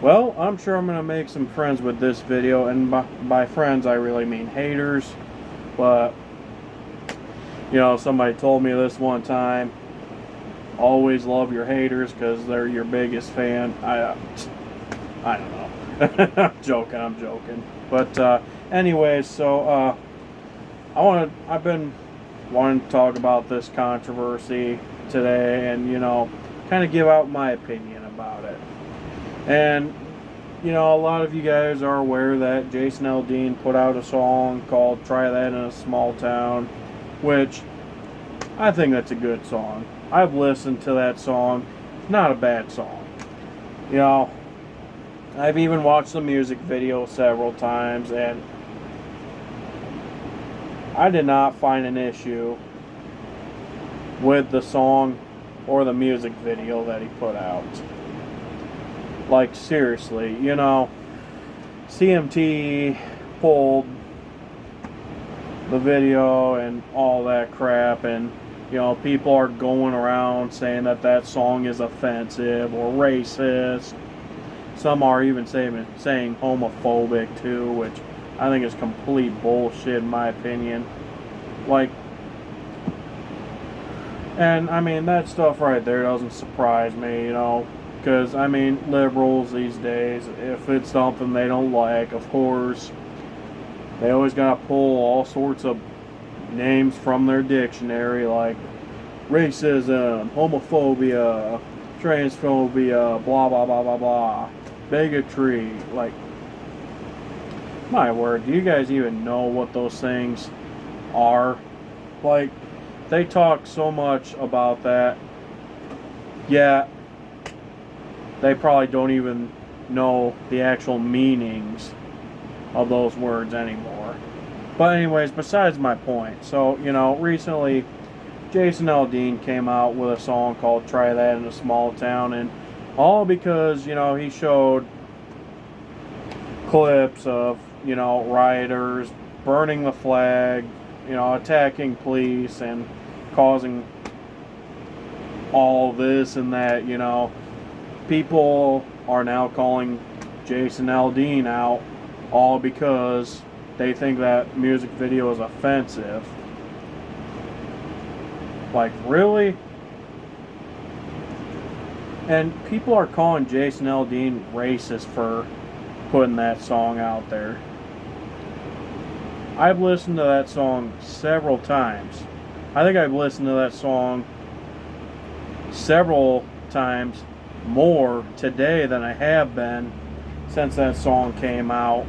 Well, I'm sure I'm going to make some friends with this video, and by friends I really mean haters. But, somebody told me this one time, always love your haters because they're your biggest fan. I don't know. I'm joking. But anyways, so I've been wanting to talk about this controversy today, and kind of give out my opinion about it. And a lot of you guys are aware that Jason Aldean put out a song called "Try That in a Small Town," which I think that's a good song. I've listened to that song. It's not a bad song. I've even watched the music video several times, and I did not find an issue with the song or the music video that he put out. Like, seriously, CMT pulled the video and all that crap, and people are going around saying that song is offensive or racist. Some are even saying homophobic too, which I think is complete bullshit in my opinion. And I mean, that stuff right there doesn't surprise me, because I mean, liberals these days, if it's something they don't like, of course, they always gotta pull all sorts of names from their dictionary, like racism, homophobia, transphobia, blah blah blah blah blah, bigotry. Like, my word, do you guys even know what those things are? Like, they talk so much about that, yet they probably don't even know the actual meanings of those words anymore. But anyways, besides my point. So, recently Jason Aldean came out with a song called "Try That in a Small Town," and all because, he showed clips of, rioters burning the flag, attacking police and causing all this and that, people are now calling Jason Aldean out all because they think that music video is offensive. Like, really? And people are calling Jason Aldean racist for putting that song out there. I've listened to that song several times. I think I've listened to that song several times more today than I have been since that song came out.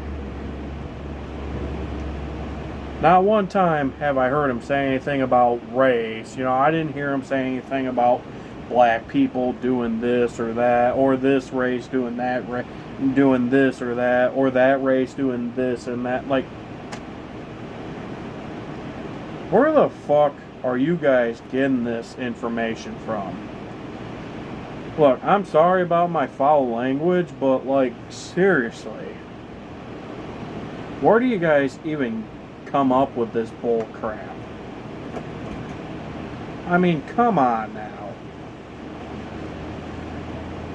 Not one time have I heard him say anything about race. I didn't hear him say anything about black people doing this or that, or this race doing that, doing this or that race doing this and that. Like, where the fuck are you guys getting this information from? Look, I'm sorry about my foul language, but, like, seriously, where do you guys even come up with this bull crap? I mean, come on now.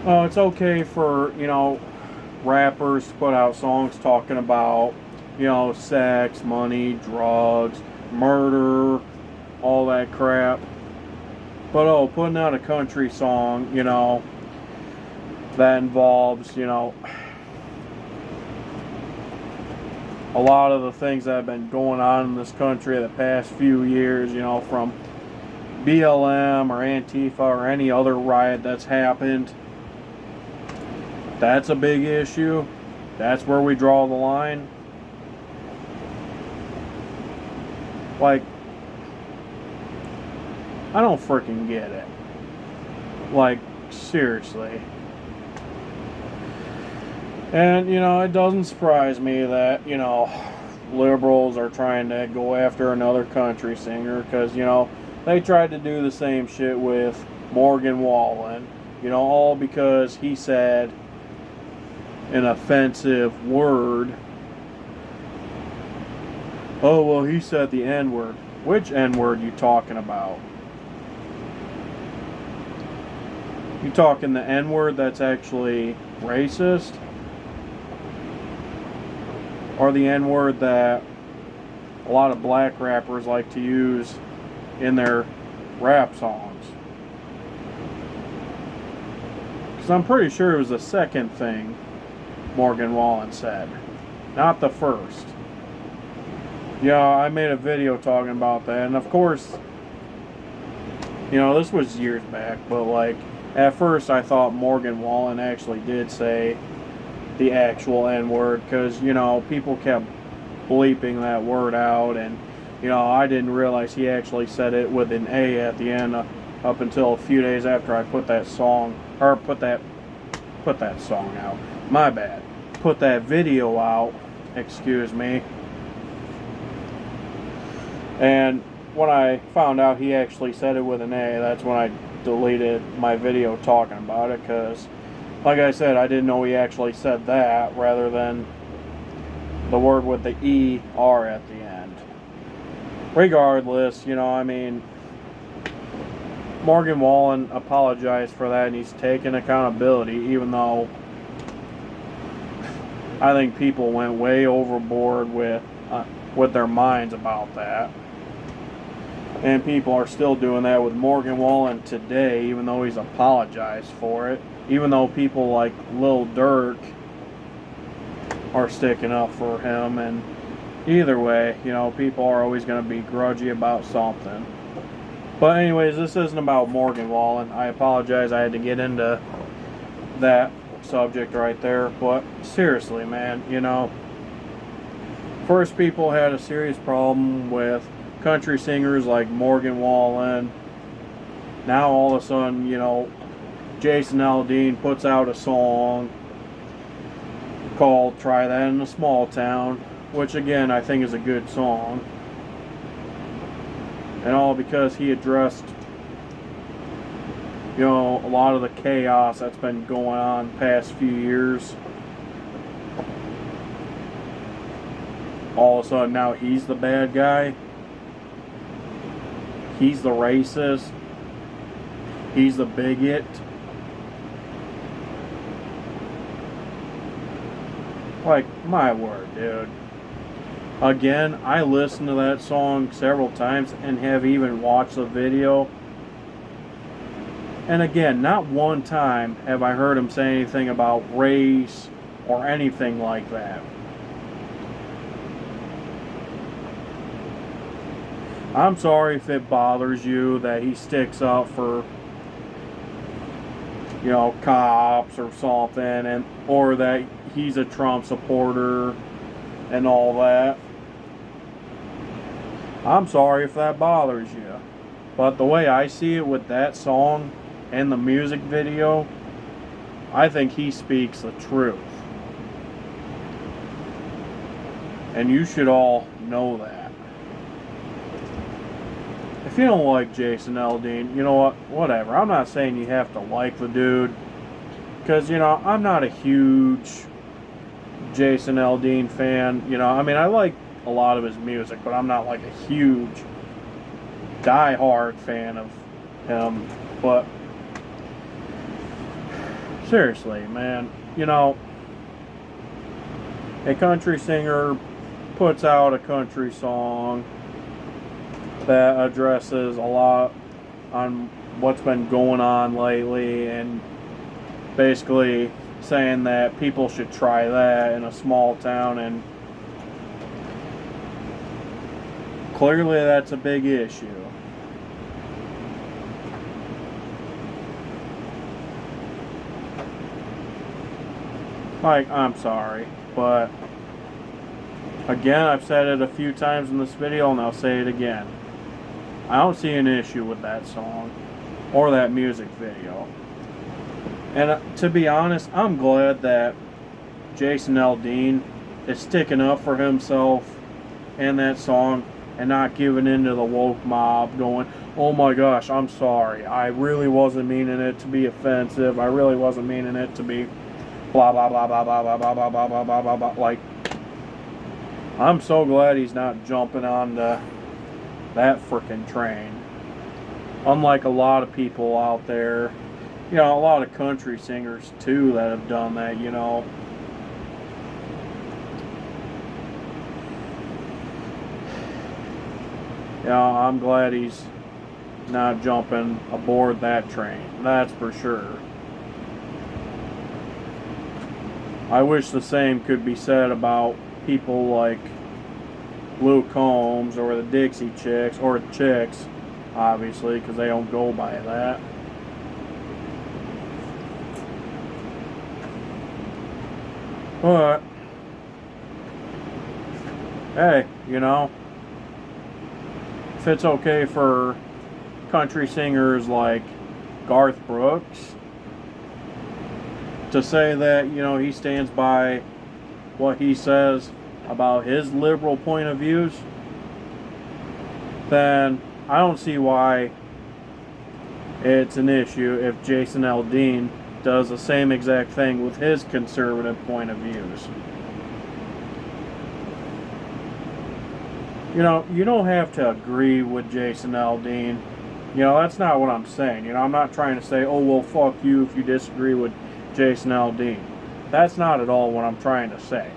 Oh, it's okay for, rappers to put out songs talking about, sex, money, drugs, murder, all that crap. But, putting out a country song, that involves, a lot of the things that have been going on in this country the past few years, from BLM or Antifa or any other riot that's happened. That's a big issue. That's where we draw the line. Like, I don't freaking get it. Like, seriously. And, it doesn't surprise me that, liberals are trying to go after another country singer because, they tried to do the same shit with Morgan Wallen, all because he said an offensive word. Oh, well, he said the N-word. Which N-word you talking about? You talking the N-word that's actually racist? or the N-word that a lot of black rappers like to use in their rap songs. Because I'm pretty sure it was the second thing Morgan Wallen said, not the first. Yeah, I made a video talking about that, and of course, this was years back, but like, at first I thought Morgan Wallen actually did say the actual N-word, because, people kept bleeping that word out, and, I didn't realize he actually said it with an A at the end up until a few days after I put that song out. My bad. Put that video out, excuse me. And when I found out he actually said it with an A, that's when I deleted my video talking about it, because, like I said, I didn't know he actually said that, rather than the word with the E-R at the end. Regardless, Morgan Wallen apologized for that, and he's taken accountability, even though I think people went way overboard with their minds about that. And people are still doing that with Morgan Wallen today, even though he's apologized for it. Even though people like Lil Durk are sticking up for him. And either way, people are always going to be grudgy about something. But anyways, this isn't about Morgan Wallen. I apologize I had to get into that subject right there. But seriously, man, first people had a serious problem with country singers like Morgan Wallen. Now all of a sudden, Jason Aldean puts out a song called Try That in a Small Town, which again I think is a good song. And all because he addressed, a lot of the chaos that's been going on the past few years. All of a sudden now he's the bad guy. He's the racist. He's the bigot. Like, my word, dude. Again, I listened to that song several times and have even watched the video. And again, not one time have I heard him say anything about race or anything like that. I'm sorry if it bothers you that he sticks up for, cops or something, or that he's a Trump supporter and all that. I'm sorry if that bothers you. But the way I see it with that song and the music video, I think he speaks the truth. And you should all know that. If you don't like Jason Aldean, you know what? Whatever. I'm not saying you have to like the dude. Because, I'm not a huge Jason Aldean fan. I like a lot of his music, but I'm not like a huge, die-hard fan of him. But, seriously, man, a country singer puts out a country song that addresses a lot on what's been going on lately, and basically saying that people should try that in a small town, and clearly that's a big issue. Like, I'm sorry, but again, I've said it a few times in this video, and I'll say it again. I don't see an issue with that song or that music video. And to be honest, I'm glad that Jason Aldean is sticking up for himself and that song and not giving in to the woke mob going, oh my gosh, I'm sorry. I really wasn't meaning it to be offensive. I really wasn't meaning it to be blah, blah, blah, blah, blah, blah, blah, blah, blah, blah, blah, blah, blah. Like, I'm so glad he's not jumping on that freaking train. Unlike a lot of people out there, a lot of country singers too that have done that, I'm glad he's not jumping aboard that train. That's for sure. I wish the same could be said about people like Luke Combs or the Dixie Chicks, or Chicks, obviously, because they don't go by that. But, hey, if it's okay for country singers like Garth Brooks to say that, he stands by what he says about his liberal point of views, then I don't see why it's an issue if Jason Aldean does the same exact thing with his conservative point of views. You don't have to agree with Jason Aldean. That's not what I'm saying. I'm not trying to say, oh, well, fuck you if you disagree with Jason Aldean. That's not at all what I'm trying to say.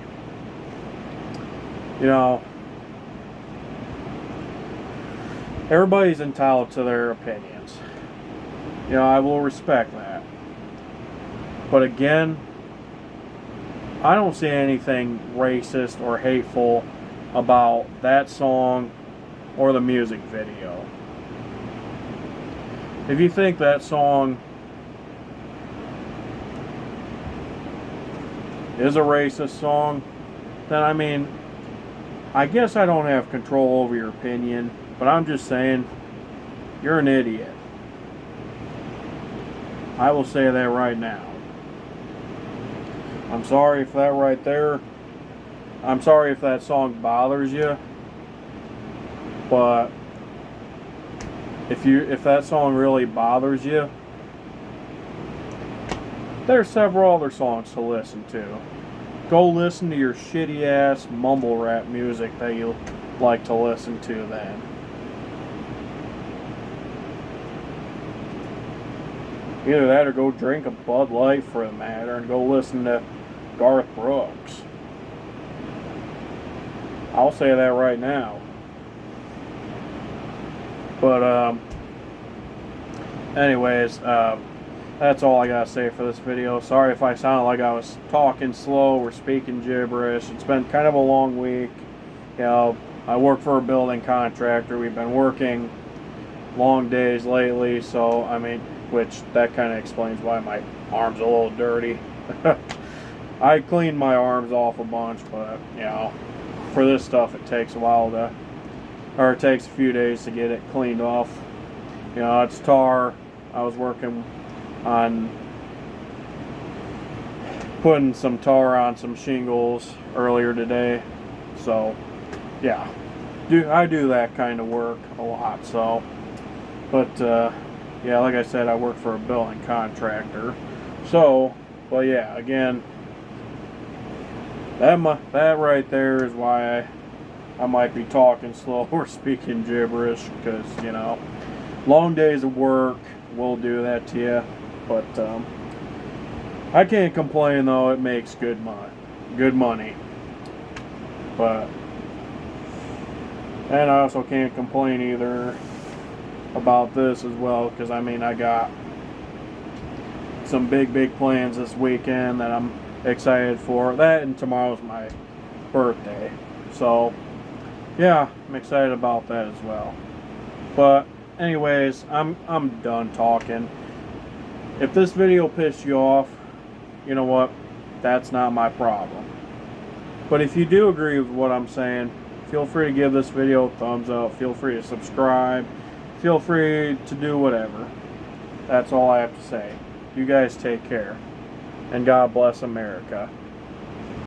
Everybody's entitled to their opinions. I will respect that. But again, I don't see anything racist or hateful about that song or the music video. If you think that song is a racist song, then I guess I don't have control over your opinion, but I'm just saying, you're an idiot. I will say that right now. I'm sorry if that right there, I'm sorry if that song bothers you, but if that song really bothers you, there's several other songs to listen to. Go listen to your shitty ass mumble rap music that you like to listen to then. Either that or go drink a Bud Light for the matter and go listen to Garth Brooks. I'll say that right now. But anyways, that's all I gotta say for this video. Sorry if I sounded like I was talking slow or speaking gibberish. It's been kind of a long week. I work for a building contractor. We've been working long days lately, so which that kind of explains why my arm's a little dirty. I cleaned my arms off a bunch, but for this stuff it takes a while it takes a few days to get it cleaned off. It's tar. I was working on putting some tar on some shingles earlier today, so yeah, I do that kind of work a lot. So, but yeah, like I said, I work for a building contractor. So, but yeah, again, that right there is why I might be talking slow or speaking gibberish, because long days of work will do that to you. But I can't complain though. It makes good money. But and I also can't complain either about this as well, because I got some big plans this weekend that I'm excited for. That and tomorrow's my birthday, so yeah, I'm excited about that as well. But anyways, I'm done talking. If this video pissed you off, you know what? That's not my problem. But if you do agree with what I'm saying, feel free to give this video a thumbs up. Feel free to subscribe. Feel free to do whatever. That's all I have to say. You guys take care. And God bless America.